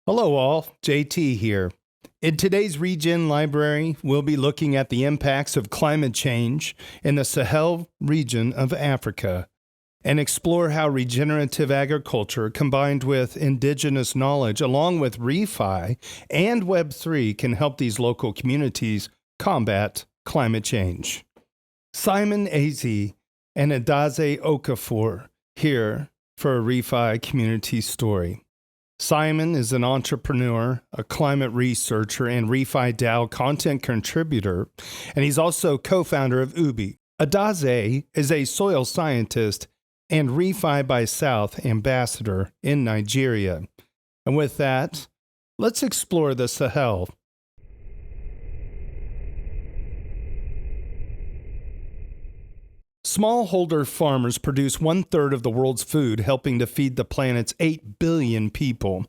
Hello all, JT here. In today's Regen library, we'll be looking at the impacts of climate change in the Sahel region of Africa and explore how regenerative agriculture combined with indigenous knowledge along with ReFi and Web3 can help these local communities combat climate change. Simon Adaeze and Adaeze Okafor here for a ReFi community story. Simon is an entrepreneur, a climate researcher, and ReFi DAO content contributor, and he's also co-founder of Ubi. Adaeze is a soil scientist and ReFi by South ambassador in Nigeria. And with that, let's explore the Sahel. Smallholder farmers produce 1/3 of the world's food, helping to feed the planet's 8 billion people.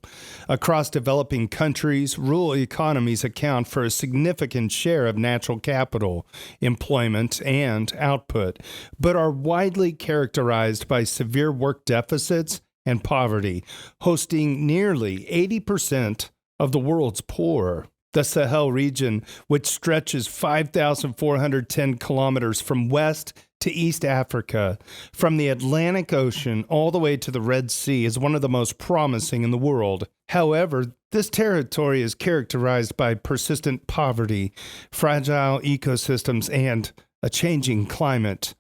Across developing countries, rural economies account for a significant share of natural capital, employment, and output, but are widely characterized by severe work deficits and poverty, hosting nearly 80% of the world's poor. The Sahel region, which stretches 5,410 kilometers from west to East Africa, from the Atlantic Ocean all the way to the Red Sea, is one of the most promising in the world. However, this territory is characterized by persistent poverty, fragile ecosystems, and a changing climate,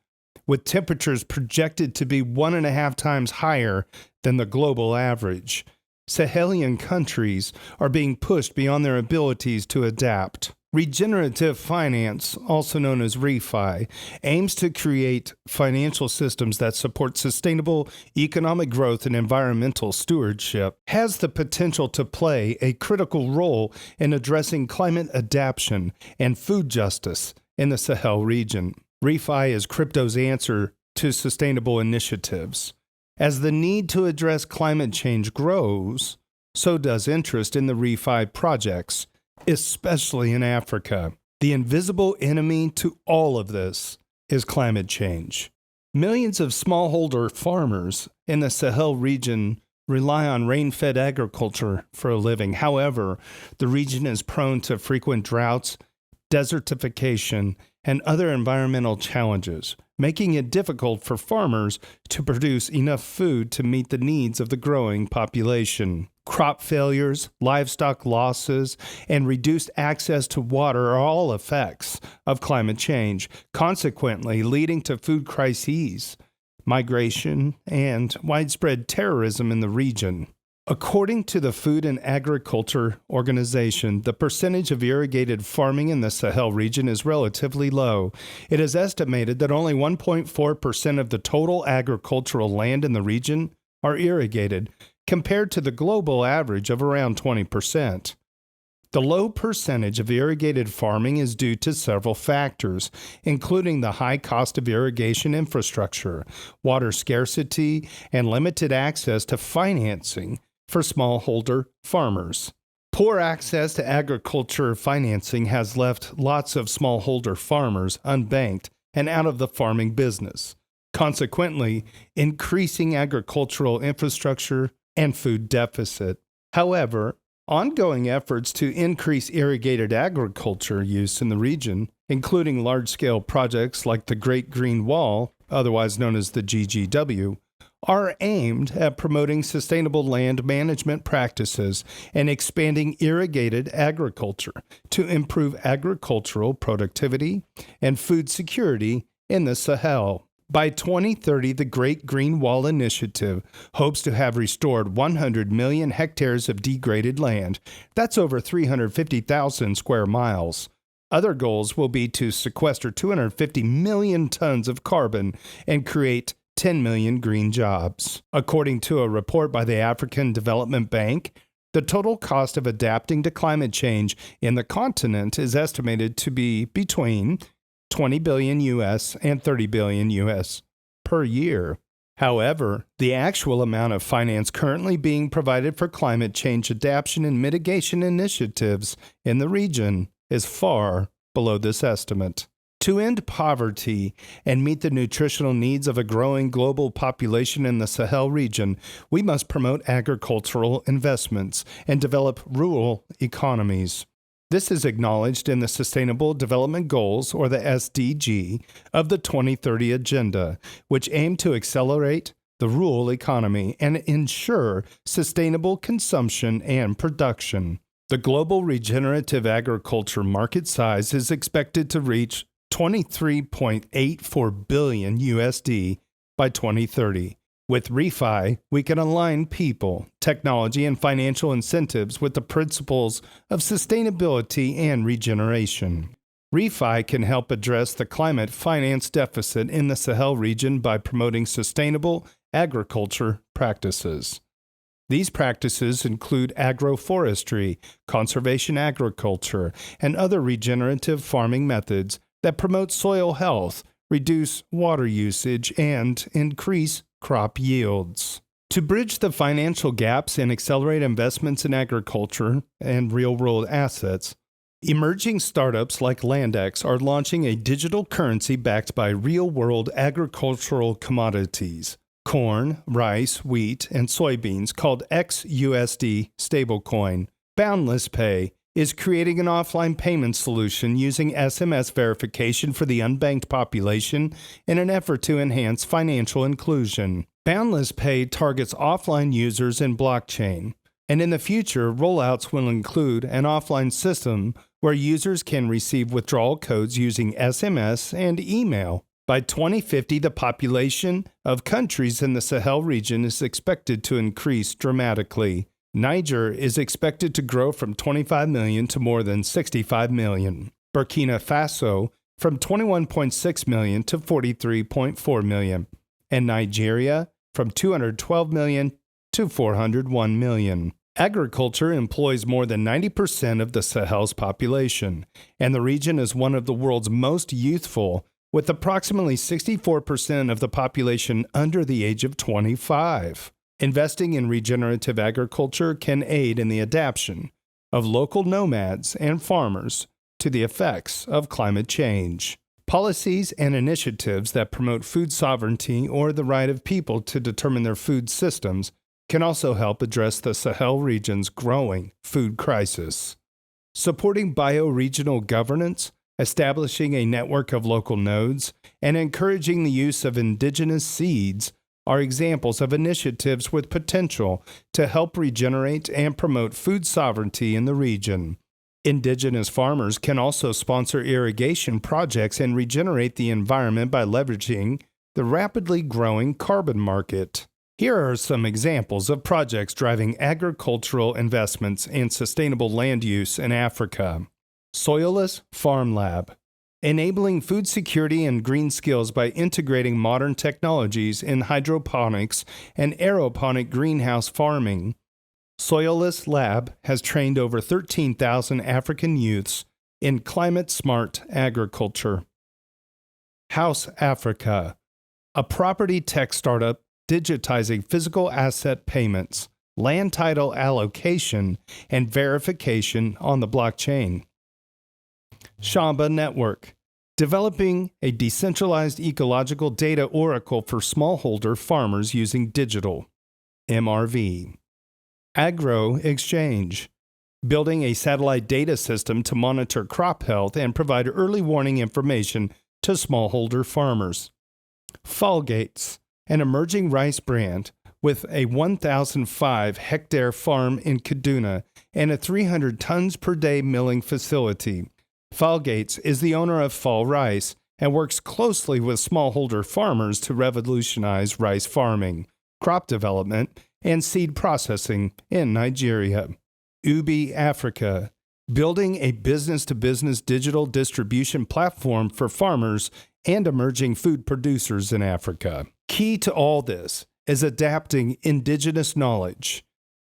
with temperatures projected to be 1.5 times higher than the global average. Sahelian countries are being pushed beyond their abilities to adapt. Regenerative finance, also known as ReFi, aims to create financial systems that support sustainable economic growth and environmental stewardship, has the potential to play a critical role in addressing climate adaptation and food justice in the Sahel region. ReFi is crypto's answer to sustainable initiatives. As the need to address climate change grows, so does interest in the ReFi projects, especially in Africa. The invisible enemy to all of this is climate change. Millions of smallholder farmers in the Sahel region rely on rain-fed agriculture for a living. However, the region is prone to frequent droughts, desertification, and other environmental challenges, making it difficult for farmers to produce enough food to meet the needs of the growing population. Crop failures, livestock losses, and reduced access to water are all effects of climate change, consequently leading to food crises, migration, and widespread terrorism in the region. According to the Food and Agriculture Organization, the percentage of irrigated farming in the Sahel region is relatively low. It is estimated that only 1.4% of the total agricultural land in the region are irrigated, compared to the global average of around 20%. The low percentage of irrigated farming is due to several factors, including the high cost of irrigation infrastructure, water scarcity, and limited access to financing for smallholder farmers. Poor access to agriculture financing has left lots of smallholder farmers unbanked and out of the farming business, consequently increasing agricultural infrastructure and food deficit. However, ongoing efforts to increase irrigated agriculture use in the region, including large-scale projects like the Great Green Wall, otherwise known as the GGW, are aimed at promoting sustainable land management practices and expanding irrigated agriculture to improve agricultural productivity and food security in the Sahel. By 2030, the Great Green Wall Initiative hopes to have restored 100 million hectares of degraded land. That's over 350,000 square miles. Other goals will be to sequester 250 million tons of carbon and create 10 million green jobs. According to a report by the African Development Bank, the total cost of adapting to climate change in the continent is estimated to be between 20 billion US and 30 billion US per year. However, the actual amount of finance currently being provided for climate change adaptation and mitigation initiatives in the region is far below this estimate. To end poverty and meet the nutritional needs of a growing global population in the Sahel region, we must promote agricultural investments and develop rural economies. This is acknowledged in the Sustainable Development Goals, or the SDG, of the 2030 Agenda, which aim to accelerate the rural economy and ensure sustainable consumption and production. The global regenerative agriculture market size is expected to reach 23.84 billion USD by 2030. With ReFi, we can align people, technology, and financial incentives with the principles of sustainability and regeneration. ReFi can help address the climate finance deficit in the Sahel region by promoting sustainable agriculture practices. These practices include agroforestry, conservation agriculture, and other regenerative farming methods that promote soil health, reduce water usage, and increase crop yields. To bridge the financial gaps and accelerate investments in agriculture and real-world assets, emerging startups like Landex are launching a digital currency backed by real-world agricultural commodities, corn, rice, wheat, and soybeans, called XUSD stablecoin. Boundless Pay is creating an offline payment solution using SMS verification for the unbanked population in an effort to enhance financial inclusion. Boundless Pay targets offline users in blockchain, and in the future, rollouts will include an offline system where users can receive withdrawal codes using SMS and email. By 2050, the population of countries in the Sahel region is expected to increase dramatically. Niger is expected to grow from 25 million to more than 65 million. Burkina Faso from 21.6 million to 43.4 million. And Nigeria from 212 million to 401 million. Agriculture employs more than 90% of the Sahel's population, and the region is one of the world's most youthful, with approximately 64% of the population under the age of 25. Investing in regenerative agriculture can aid in the adaptation of local nomads and farmers to the effects of climate change. Policies and initiatives that promote food sovereignty or the right of people to determine their food systems can also help address the Sahel region's growing food crisis. Supporting bioregional governance, establishing a network of local nodes, and encouraging the use of indigenous seeds are examples of initiatives with potential to help regenerate and promote food sovereignty in the region. Indigenous farmers can also sponsor irrigation projects and regenerate the environment by leveraging the rapidly growing carbon market. Here are some examples of projects driving agricultural investments and sustainable land use in Africa. Soilless Farm Lab, enabling food security and green skills by integrating modern technologies in hydroponics and aeroponic greenhouse farming. Soilless Lab has trained over 13,000 African youths in climate-smart agriculture. House Africa, a property tech startup digitizing physical asset payments, land title allocation, and verification on the blockchain. Shamba Network, developing a decentralized ecological data oracle for smallholder farmers using digital. MRV. Agro Exchange, building a satellite data system to monitor crop health and provide early warning information to smallholder farmers. Fallgates, an emerging rice brand with a 1,005-hectare farm in Kaduna and a 300 tons per day milling facility. Fallgates is the owner of Fall Rice and works closely with smallholder farmers to revolutionize rice farming, crop development, and seed processing in Nigeria. Ubi Africa, building a business-to-business digital distribution platform for farmers and emerging food producers in Africa. Key to all this is adapting indigenous knowledge.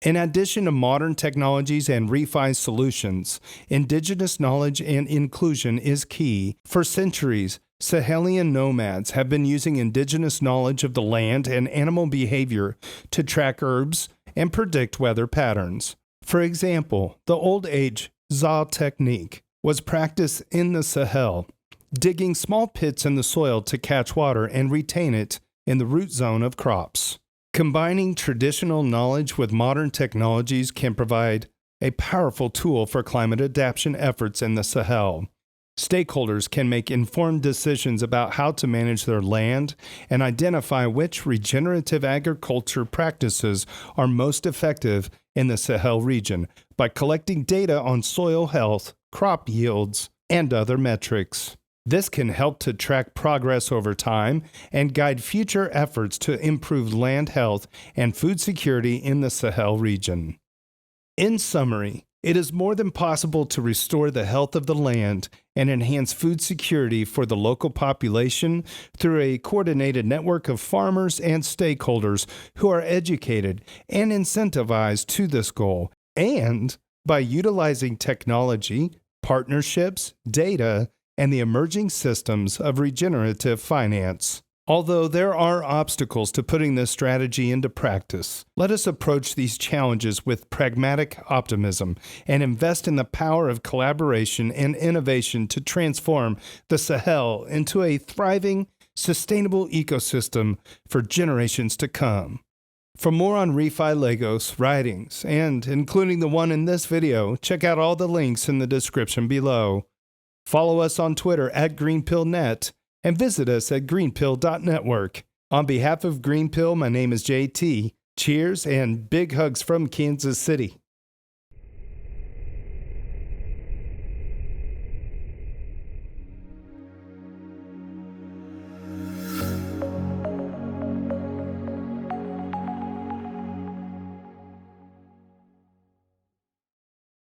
In addition to modern technologies and ReFi solutions, indigenous knowledge and inclusion is key. For centuries, Sahelian nomads have been using indigenous knowledge of the land and animal behavior to track herbs and predict weather patterns. For example, the old age Za technique was practiced in the Sahel, digging small pits in the soil to catch water and retain it in the root zone of crops. Combining traditional knowledge with modern technologies can provide a powerful tool for climate adaptation efforts in the Sahel. Stakeholders can make informed decisions about how to manage their land and identify which regenerative agriculture practices are most effective in the Sahel region by collecting data on soil health, crop yields, and other metrics. This can help to track progress over time and guide future efforts to improve land health and food security in the Sahel region. In summary, it is more than possible to restore the health of the land and enhance food security for the local population through a coordinated network of farmers and stakeholders who are educated and incentivized to this goal, and by utilizing technology, partnerships, data, and the emerging systems of regenerative finance. Although there are obstacles to putting this strategy into practice, let us approach these challenges with pragmatic optimism and invest in the power of collaboration and innovation to transform the Sahel into a thriving, sustainable ecosystem for generations to come. For more on ReFi Lagos writings, and including the one in this video, check out all the links in the description below. Follow us on Twitter at GreenPilledNet, and visit us at greenpilled.network. On behalf of GreenPill, my name is JT. Cheers and big hugs from Kansas City.